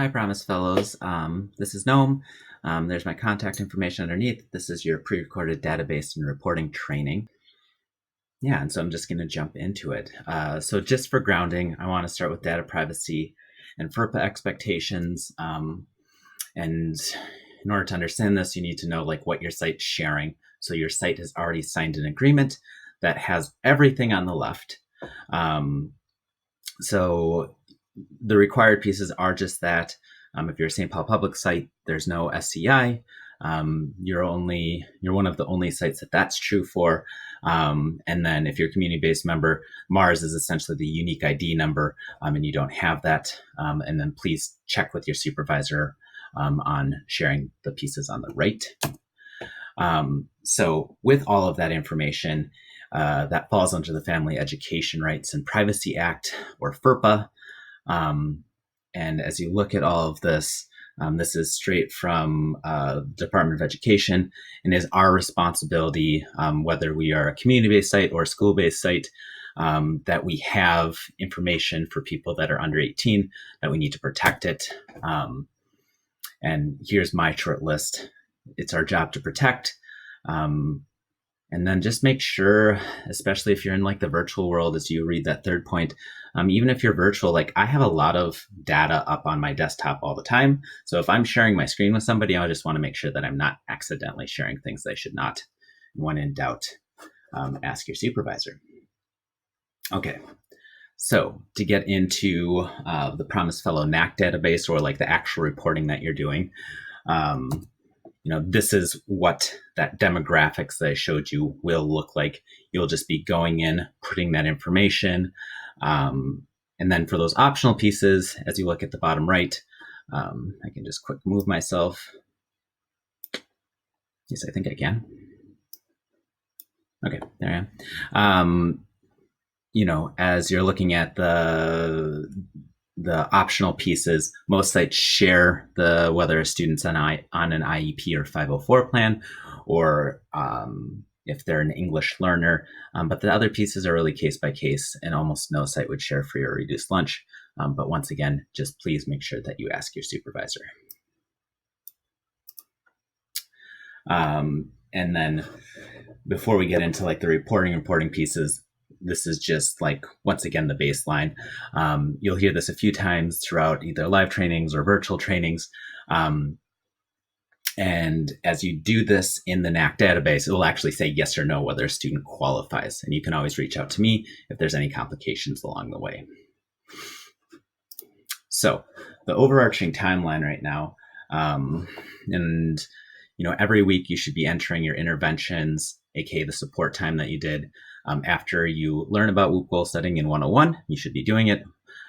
Hi, Promise Fellows. This is Noam. There's my contact information underneath. This is your pre-recorded database and reporting training. Yeah, and so I'm just going to jump into it. So just for grounding, I want to start with data privacy and FERPA expectations. And in order to understand this, you need to know what your site's sharing. So your site has already signed an agreement that has everything on the left. So the required pieces are just that. If you're a St. Paul public site, there's no SCI. You're one of the only sites that's true for. And then if you're a community-based member, MARS is essentially the unique ID number, and you don't have that. And then please check with your supervisor on sharing the pieces on the right. So with all of that information, that falls under the Family Education Rights and Privacy Act, or FERPA. And as you look at all of this, this is straight from Department of Education and is our responsibility, whether we are a community-based site or a school-based site, that we have information for people that are under 18, that we need to protect it. And here's my short list. It's our job to protect. And then just make sure, especially if you're in the virtual world, as you read that third point, even if you're virtual, I have a lot of data up on my desktop all the time. So if I'm sharing my screen with somebody, I just want to make sure that I'm not accidentally sharing things I should not. When in doubt, ask your supervisor. Okay, so to get into the Promise Fellow NAC database, or the actual reporting that you're doing, this is what that demographics that I showed you will look like. You'll just be going in, putting that information. And then for those optional pieces, as you look at the bottom right, I can just quick move myself. Yes, I think I can. Okay, there I am. As you're looking at the optional pieces, most sites share whether a student's on an IEP or 504 plan, or if they're an English learner. But the other pieces are really case by case, and almost no site would share free or reduced lunch. But once again, just please make sure that you ask your supervisor. And then before we get into the reporting pieces, this is just once again, the baseline. You'll hear this a few times throughout either live trainings or virtual trainings. And as you do this in the NAC database, it will actually say yes or no whether a student qualifies. And you can always reach out to me if there's any complications along the way. So the overarching timeline right now, and every week you should be entering your interventions, aka the support time that you did. After you learn about WOOP goal setting in 101, you should be doing it.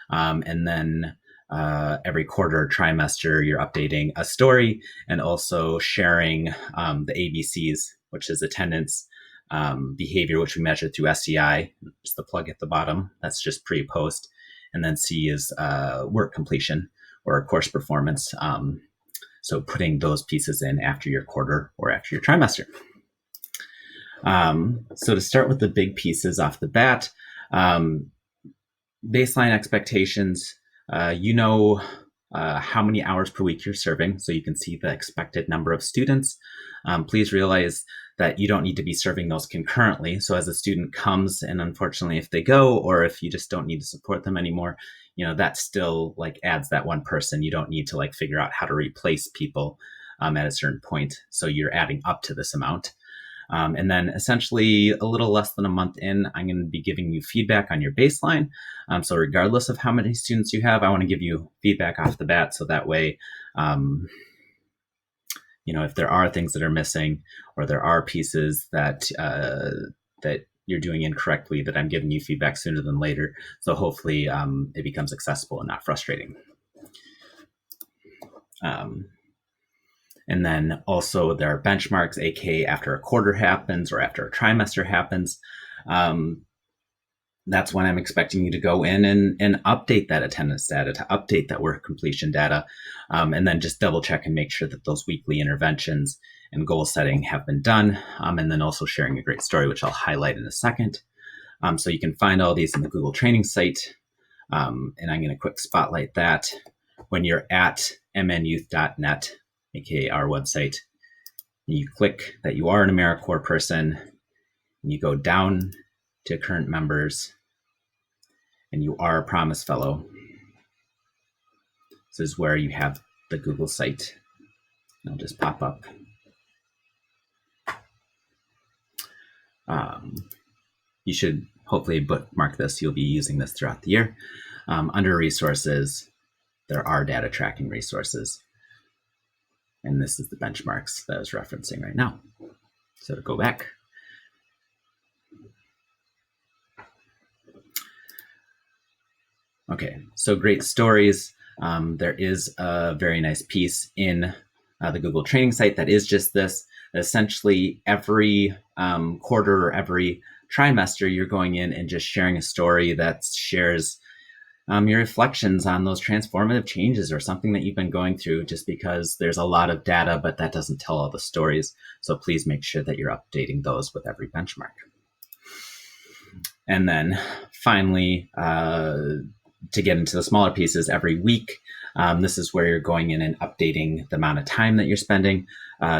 And then every quarter or trimester, you're updating a story and also sharing the ABCs, which is attendance, behavior, which we measure through SCI, just the plug at the bottom. That's just pre-post. And then C is work completion or course performance. So putting those pieces in after your quarter or after your trimester. So to start with the big pieces off the bat, baseline expectations, how many hours per week you're serving, so you can see the expected number of students. Please realize that you don't need to be serving those concurrently. So as a student comes, and unfortunately if they go, or if you just don't need to support them anymore, that still adds that one person. You don't need to figure out how to replace people at a certain point. So you're adding up to this amount. And then essentially a little less than a month in, I'm going to be giving you feedback on your baseline. So regardless of how many students you have, I want to give you feedback off the bat. So that way, if there are things that are missing, or there are pieces that you're doing incorrectly, that I'm giving you feedback sooner than later. So hopefully it becomes accessible and not frustrating. And then also there are benchmarks, aka after a quarter happens or after a trimester happens. That's when I'm expecting you to go in and update that attendance data, to update that work completion data, and then just double check and make sure that those weekly interventions and goal setting have been done. And then also sharing a great story, which I'll highlight in a second. So you can find all these in the Google training site. And I'm going to quick spotlight that. when you're at mnyouth.net, aka our website, you click that you are an AmeriCorps person, and you go down to current members, and you are a Promise Fellow. This is where you have the Google site. It'll just pop up. You should hopefully bookmark this. You'll be using this throughout the year. Under resources, there are data tracking resources. And this is the benchmarks that I was referencing right now. So to go back. Okay, so great stories. There is a very nice piece in the Google training site that is just this. Essentially, every quarter or every trimester, you're going in and just sharing a story that shares your reflections on those transformative changes or something that you've been going through, just because there's a lot of data, but that doesn't tell all the stories. So please make sure that you're updating those with every benchmark. And then finally, to get into the smaller pieces, every week, this is where you're going in and updating the amount of time that you're spending.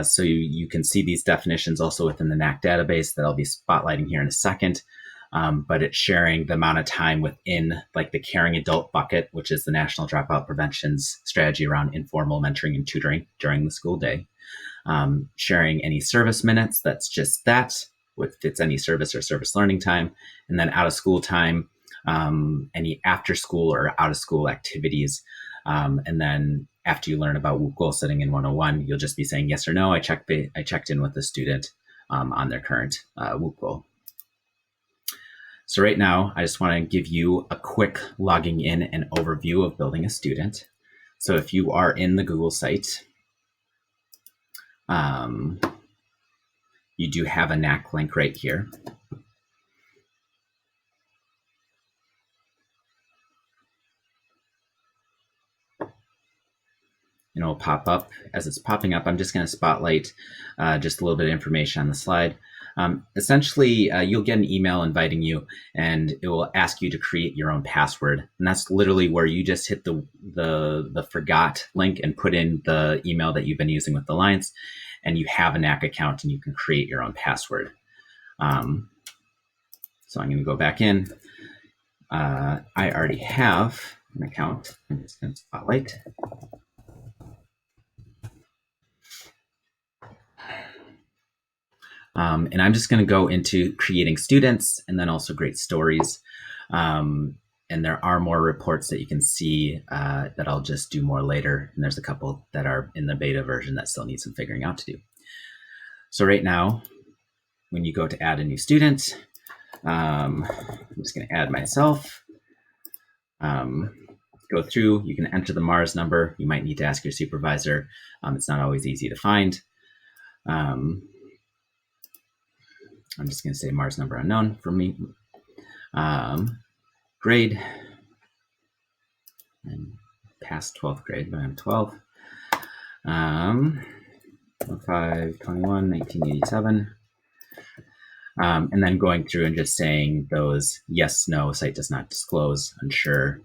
So you can see these definitions also within the NAC database that I'll be spotlighting here in a second. But it's sharing the amount of time within like the caring adult bucket, which is the National Dropout Prevention's strategy around informal mentoring and tutoring during the school day. Sharing any service minutes, that's just that, if it's any service or service learning time. And then out of school time, any after school or out of school activities. And then after you learn about WOOC goal setting in 101, you'll just be saying yes or no. I checked in with the student on their current WOOC goal. So right now, I just want to give you a quick logging in and overview of building a student. So if you are in the Google site, you do have a NAC link right here. And it'll pop up. As it's popping up, I'm just going to spotlight just a little bit of information on the slide. Essentially, you'll get an email inviting you, and it will ask you to create your own password. And that's literally where you just hit the forgot link and put in the email that you've been using with Alliance, and you have a NAC account and you can create your own password. So I'm going to go back in. I already have an account. I'm just going to spotlight. And I'm just going to go into creating students and then also great stories. And there are more reports that you can see that I'll just do more later. And there's a couple that are in the beta version that still need some figuring out to do. So right now, when you go to add a new student, I'm just going to add myself. Go through, you can enter the MARS number. You might need to ask your supervisor. It's not always easy to find. I'm just going to say MARS number unknown for me. Grade, and past 12th grade, but I'm 12. 5/21, 1987. And then going through and just saying those yes, no, site does not disclose, unsure.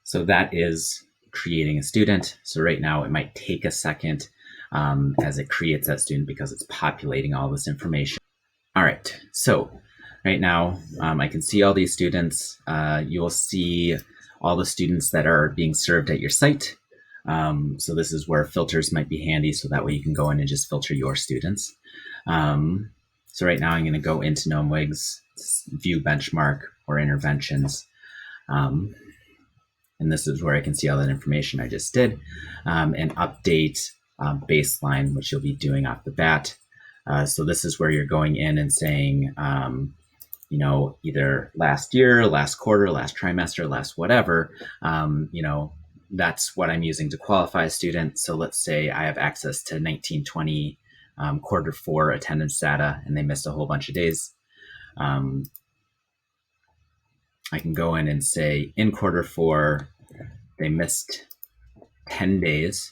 So that is creating a student. So right now it might take a second as it creates that student because it's populating all this information. All right, so right now I can see all these students. You will see all the students that are being served at your site. So this is where filters might be handy, so that way you can go in and just filter your students. So right now I'm going to go into GnomeWigs, view benchmark or interventions. And this is where I can see all that information I just did, and update baseline, which you'll be doing off the bat. So this is where you're going in and saying, you know, either last year, last quarter, last trimester, last whatever, you know, that's what I'm using to qualify a student. So let's say I have access to 1920 quarter 4 attendance data and they missed a whole bunch of days. I can go in and say in quarter 4, they missed 10 days,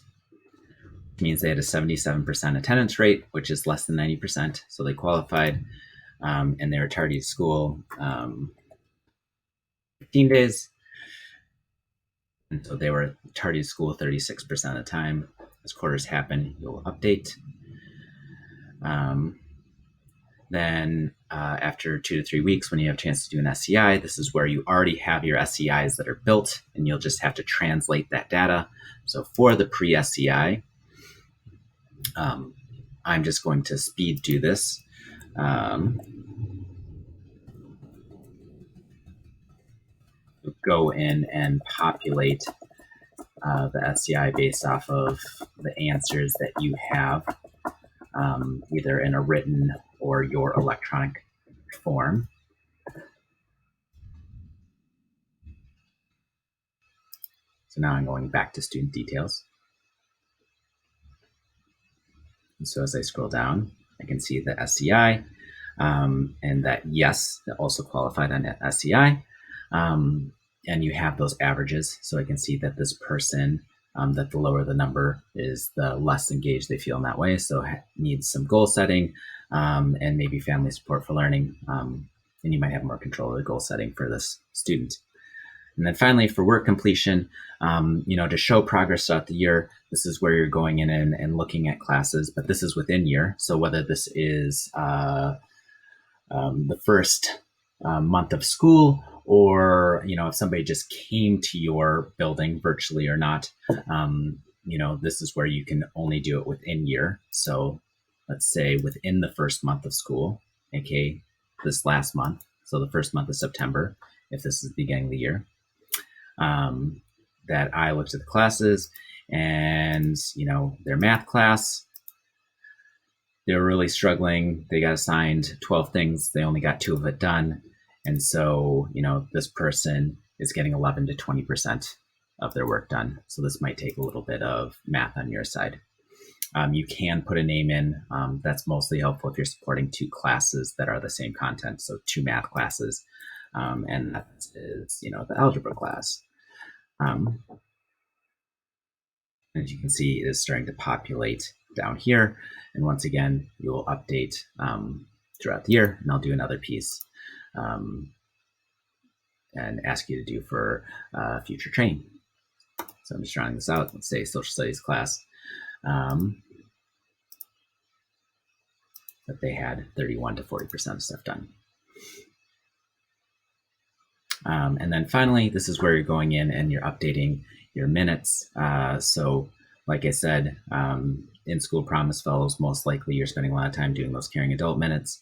which means they had a 77% attendance rate, which is less than 90%. So they qualified. and they were tardy to school 15 days. And so they were tardy to school 36% of the time. As quarters happen, you'll update. Then after 2 to 3 weeks, when you have a chance to do an SEI, this is where you already have your SEIs that are built, and you'll just have to translate that data. So for the pre-SEI, I'm just going to speed do this. Go in and populate the SEI based off of the answers that you have, either in a written or your electronic form. So now I'm going back to student details. And so as I scroll down, I can see the SEI, and that yes, that also qualified on SEI. And you have those averages. So I can see that this person, that the lower the number is, the less engaged they feel in that way. So needs some goal setting, and maybe family support for learning. And you might have more control of the goal setting for this student. And then finally, for work completion, to show progress throughout the year, this is where you're going in and looking at classes, but this is within year. So whether this is the first month of school, or, if somebody just came to your building virtually or not, this is where you can only do it within year. So let's say within the first month of school, aka this last month. So the first month of September, if this is the beginning of the year, that I looked at the classes, and, their math class, they were really struggling. They got assigned 12 things. They only got 2 of it done. And so, this person is getting 11 to 20% of their work done. So this might take a little bit of math on your side. You can put a name in. That's mostly helpful if you're supporting 2 classes that are the same content. So 2 math classes, and that is, the algebra class. As you can see, it is starting to populate down here. And once again, you will update throughout the year, and I'll do another piece and ask you to do for future training. So I'm just drawing this out. Let's say social studies class, that they had 31 to 40% of stuff done. And then finally, this is where you're going in and you're updating your minutes. So like I said, in school Promise Fellows, most likely you're spending a lot of time doing those caring adult minutes.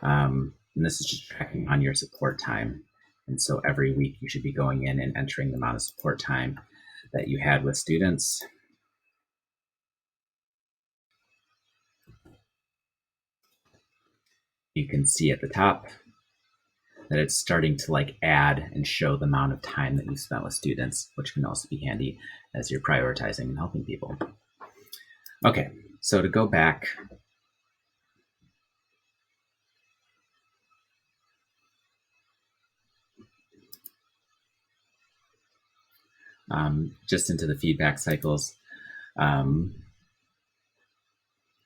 And this is just tracking on your support time. And so every week you should be going in and entering the amount of support time that you had with students. You can see at the top that it's starting to add and show the amount of time that you spent with students, which can also be handy as you're prioritizing and helping people. Okay, so to go back, just into the feedback cycles.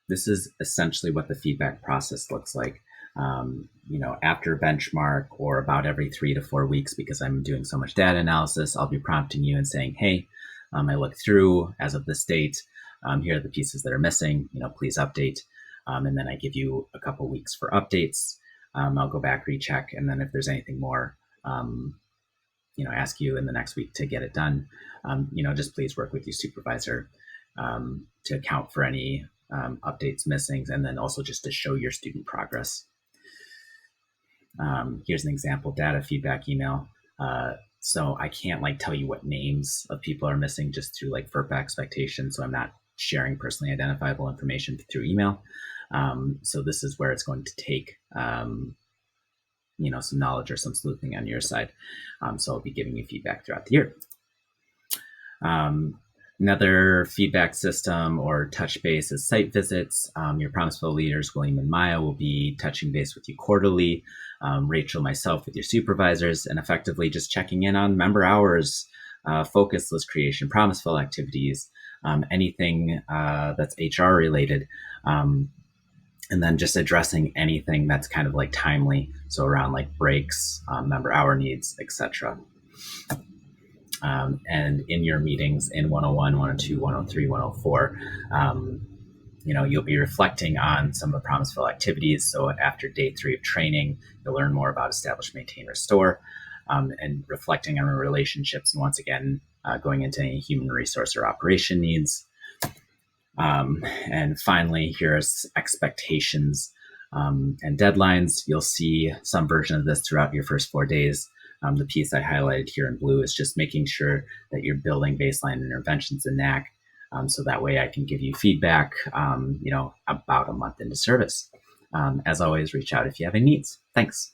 This is essentially what the feedback process looks like. After benchmark, or about every 3 to 4 weeks, because I'm doing so much data analysis, I'll be prompting you and saying, hey, I looked through as of this date. Here are the pieces that are missing, please update. And then I give you a couple weeks for updates. I'll go back, recheck. And then if there's anything more, ask you in the next week to get it done. Just please work with your supervisor to account for any updates, missings, and then also just to show your student progress. Here's an example data feedback email. So I can't tell you what names of people are missing just through FERPA expectations. So I'm not sharing personally identifiable information through email. So this is where it's going to take, some knowledge or some sleuthing on your side. So I'll be giving you feedback throughout the year. Another feedback system or touch base is site visits. Your Promiseful leaders, William and Maya, will be touching base with you quarterly. Rachel, myself with your supervisors, and effectively just checking in on member hours, focus list creation, Promiseful activities, anything that's HR related. And then just addressing anything that's kind of like timely. So around like breaks, member hour needs, etc. And in your meetings in 101, 102, 103, 104, you'll be reflecting on some of the promiseful activities. So after day 3 of training, you'll learn more about establish, maintain, restore, and reflecting on relationships. And once again, going into any human resource or operation needs. And finally, here's expectations and deadlines. You'll see some version of this throughout your first 4 days. The piece I highlighted here in blue is just making sure that you're building baseline interventions in NAC. So that way I can give you feedback, about a month into service. As always, reach out if you have any needs. Thanks.